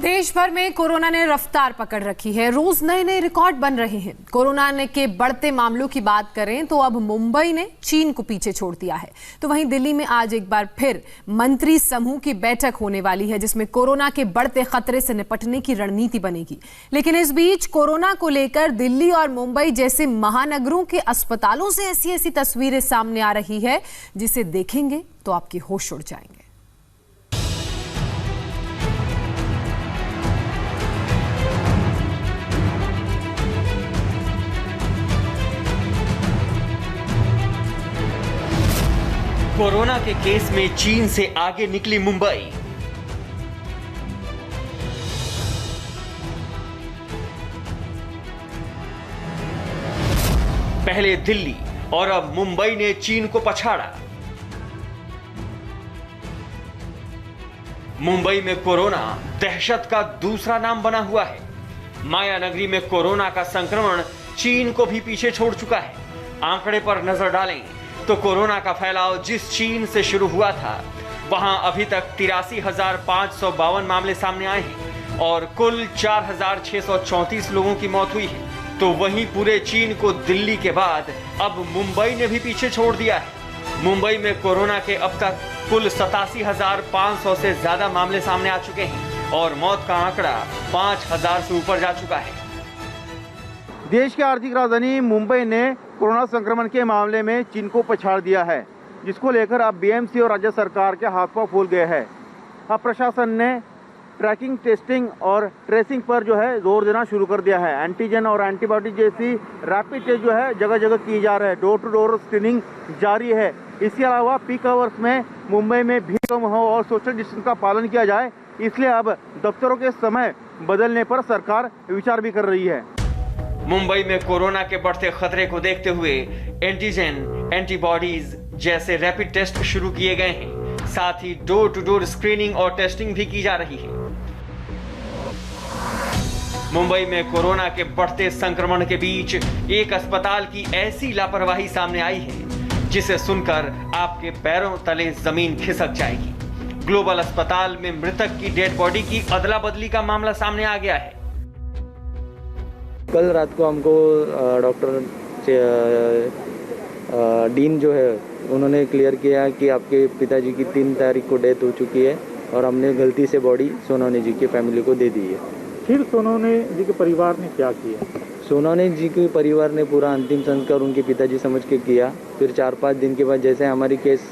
देश भर में कोरोना ने रफ्तार पकड़ रखी है। रोज नए नए रिकॉर्ड बन रहे हैं। कोरोना के बढ़ते मामलों की बात करें तो अब मुंबई ने चीन को पीछे छोड़ दिया है। तो वहीं दिल्ली में आज एक बार फिर मंत्री समूह की बैठक होने वाली है, जिसमें कोरोना के बढ़ते खतरे से निपटने की रणनीति बनेगी। लेकिन इस बीच कोरोना को लेकर दिल्ली और मुंबई जैसे महानगरों के अस्पतालों से ऐसी ऐसी तस्वीरें सामने आ रही है, जिसे देखेंगे तो आपके होश उड़ जाएंगे। कोरोना के केस में चीन से आगे निकली मुंबई। पहले दिल्ली और अब मुंबई ने चीन को पछाड़ा। मुंबई में कोरोना दहशत का दूसरा नाम बना हुआ है। माया नगरी में कोरोना का संक्रमण चीन को भी पीछे छोड़ चुका है। आंकड़े पर नजर डालें तो कोरोना का फैलाव जिस चीन से शुरू हुआ था, वहां अभी तक 83,552 मामले सामने आए हैं और कुल 4,634 लोगों की मौत हुई है। तो वहीं पूरे चीन को दिल्ली के बाद अब मुंबई ने भी पीछे छोड़ दिया है। मुंबई में कोरोना के अब तक कुल 87,500 से ज्यादा मामले सामने आ चुके हैं और मौत का आंकड़ा 5,000 से ऊपर जा चुका है। देश की आर्थिक राजधानी मुंबई ने कोरोना संक्रमण के मामले में चीन को पछाड़ दिया है, जिसको लेकर अब बीएमसी और राज्य सरकार के हाथ पांव फूल गए हैं। अब प्रशासन ने ट्रैकिंग, टेस्टिंग और ट्रेसिंग पर जोर देना शुरू कर दिया है। एंटीजन और एंटीबॉडी जैसी रैपिड टेस्ट जगह जगह की जा रहा है। डोर टू डोर स्क्रीनिंग जारी है। इसके अलावा पीक आवर्स में मुंबई में भीड़ कम हो और सोशल डिस्टेंस का पालन किया जाए, इसलिए अब दफ्तरों के समय बदलने पर सरकार विचार भी कर रही है। मुंबई में कोरोना के बढ़ते खतरे को देखते हुए एंटीजन, एंटीबॉडीज जैसे रैपिड टेस्ट शुरू किए गए हैं। साथ ही डोर टू डोर स्क्रीनिंग और टेस्टिंग भी की जा रही है। मुंबई में कोरोना के बढ़ते संक्रमण के बीच एक अस्पताल की ऐसी लापरवाही सामने आई है, जिसे सुनकर आपके पैरों तले जमीन खिसक जाएगी। ग्लोबल अस्पताल में मृतक की डेड बॉडी की अदला बदली का मामला सामने आ गया है। कल रात को हमको डॉक्टर डीन उन्होंने क्लियर किया कि आपके पिताजी की 3 तारीख को डेथ हो चुकी है और हमने गलती से बॉडी सोनवणे जी की फैमिली को दे दी है। फिर सोनवणे जी के परिवार ने क्या किया? सोनवणे जी के परिवार ने पूरा अंतिम संस्कार उनके पिताजी समझ के किया। फिर 4-5 दिन के बाद जैसे हमारी केस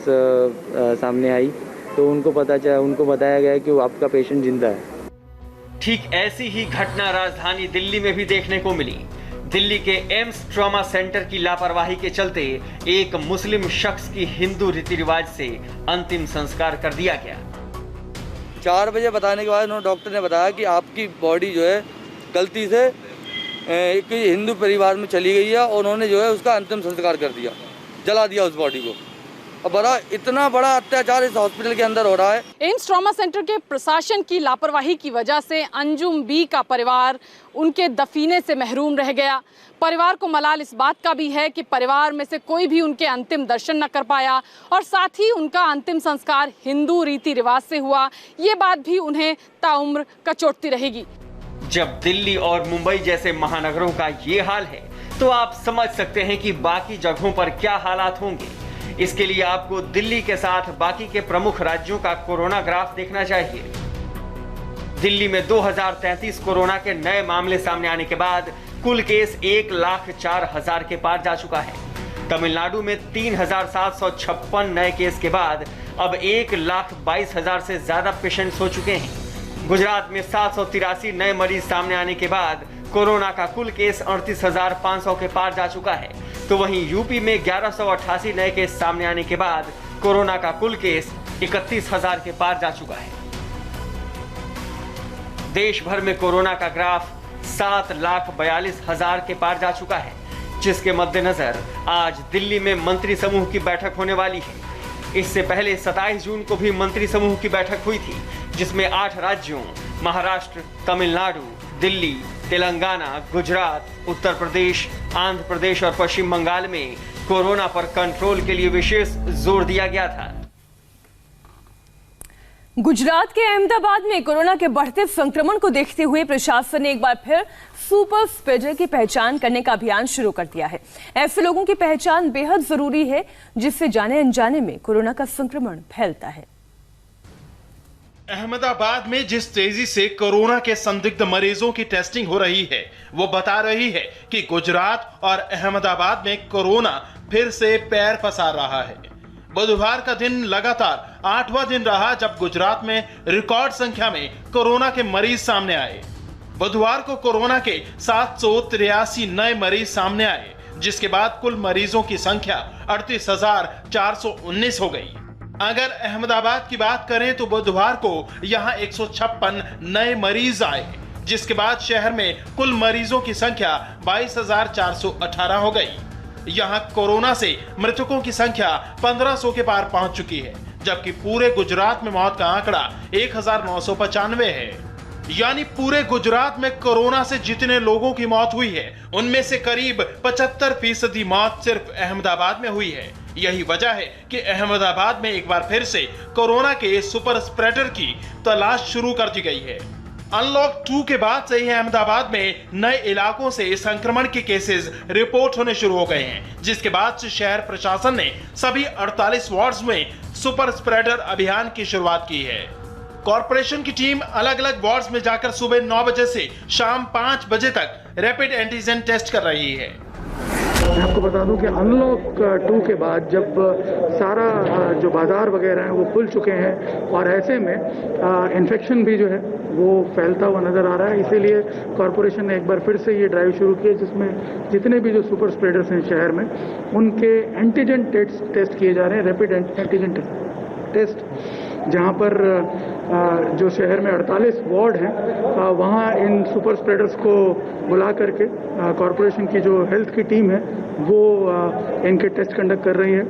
सामने आई तो उनको बताया गया कि वो आपका पेशेंट जिंदा है। ठीक ऐसी ही घटना राजधानी दिल्ली में भी देखने को मिली। दिल्ली के एम्स ट्रॉमा सेंटर की लापरवाही के चलते एक मुस्लिम शख्स की हिंदू रीति रिवाज से अंतिम संस्कार कर दिया गया। 4 बजे बताने के बाद डॉक्टर ने बताया कि आपकी बॉडी गलती से एक हिंदू परिवार में चली गई है और उन्होंने उसका अंतिम संस्कार कर दिया, जला दिया उस बॉडी को। इतना बड़ा अत्याचार इस हॉस्पिटल के अंदर हो रहा है। एम्स ट्रॉमा सेंटर के प्रशासन की लापरवाही की वजह से अंजुम बी का परिवार उनके दफीने से महरूम रह गया। परिवार को मलाल इस बात का भी है कि परिवार में से कोई भी उनके अंतिम दर्शन न कर पाया और साथ ही उनका अंतिम संस्कार हिंदू रीति रिवाज से हुआ। ये बात भी उन्हें ताउम्र कचोटती रहेगी। जब दिल्ली और मुंबई जैसे महानगरों का ये हाल है, तो आप समझ सकते हैं कि बाकी जगहों पर क्या हालात होंगे। इसके लिए आपको दिल्ली के साथ बाकी के प्रमुख राज्यों का कोरोना ग्राफ देखना चाहिए। दिल्ली में 2033 कोरोना के नए मामले सामने आने के बाद कुल केस 1,04,000 के पार जा चुका है। तमिलनाडु में 3,756 नए केस के बाद अब 1,22,000 से ज्यादा पेशेंट्स हो चुके हैं। गुजरात में 783 नए मरीज सामने आने के बाद कोरोना का कुल केस 38,500 के पार जा चुका है। तो वहीं यूपी में 1188 नए केस सामने आने के बाद कोरोना का कुल केस 31,000 के पार जा चुका है। देश भर में कोरोना का ग्राफ 7,42,000 के पार जा चुका है, जिसके मद्देनजर आज दिल्ली में मंत्री समूह की बैठक होने वाली है। इससे पहले 27 जून को भी मंत्री समूह की बैठक हुई थी, जिसमें 8 राज्यों महाराष्ट्र, तमिलनाडु, दिल्ली, तेलंगाना, गुजरात, उत्तर प्रदेश, आंध्र प्रदेश और पश्चिम बंगाल में कोरोना पर कंट्रोल के लिए विशेष जोर दिया गया था। गुजरात के अहमदाबाद में कोरोना के बढ़ते संक्रमण को देखते हुए प्रशासन ने एक बार फिर सुपर स्प्रेडर की पहचान करने का अभियान शुरू कर दिया है। ऐसे लोगों की पहचान बेहद जरूरी है जिससे जाने अनजाने में कोरोना का संक्रमण फैलता है। अहमदाबाद में जिस तेजी से कोरोना के संदिग्ध मरीजों की टेस्टिंग हो रही है वो बता रही है कि गुजरात और अहमदाबाद में कोरोना फिर से पैर पसार रहा है। बुधवार का दिन लगातार 8वां दिन रहा जब गुजरात में रिकॉर्ड संख्या में कोरोना के मरीज सामने आए। बुधवार को कोरोना के 783 नए मरीज सामने आए, जिसके बाद कुल मरीजों की संख्या 38,419 हो गई। अगर अहमदाबाद की बात करें तो बुधवार को यहां 156 नए मरीज आए, जिसके बाद शहर में कुल मरीजों की संख्या 22,418 हो गई। यहां कोरोना से मृतकों की संख्या 1500 के पार पहुंच चुकी है, जबकि पूरे गुजरात में मौत का आंकड़ा 1995 है। यानी पूरे गुजरात में कोरोना से जितने लोगों की मौत हुई है उनमें से करीब 75% मौत सिर्फ अहमदाबाद में हुई है। यही वजह है कि अहमदाबाद में एक बार फिर से कोरोना के सुपर स्प्रेडर की तलाश शुरू कर दी गई है। अनलॉक 2 के बाद से ही अहमदाबाद में नए इलाकों से संक्रमण के केसेस रिपोर्ट होने शुरू हो गए हैं, जिसके बाद से शहर प्रशासन ने सभी 48 वार्ड्स में सुपर स्प्रेडर अभियान की शुरुआत की है। कॉर्पोरेशन की टीम अलग अलग वार्ड्स में जाकर सुबह 9 बजे से शाम 5 बजे तक रैपिड एंटीजन टेस्ट कर रही है। मैं आपको बता दूं कि अनलॉक 2 के बाद जब सारा जो बाजार वगैरह हैं वो खुल चुके हैं और ऐसे में इन्फेक्शन भी जो है वो फैलता हुआ नज़र आ रहा है, इसीलिए कॉरपोरेशन ने एक बार फिर से ये ड्राइव शुरू की है जिसमें जितने भी जो सुपर स्प्रेडर्स हैं शहर में उनके एंटीजन टेस्ट किए जा रहे हैं, रैपिड एंटीजन टेस्ट, जहाँ पर जो शहर में 48 वार्ड हैं वहाँ इन सुपर स्प्रेडर्स को बुला करके कॉरपोरेशन की जो हेल्थ की टीम है वो इनके टेस्ट कंडक्ट कर रही है।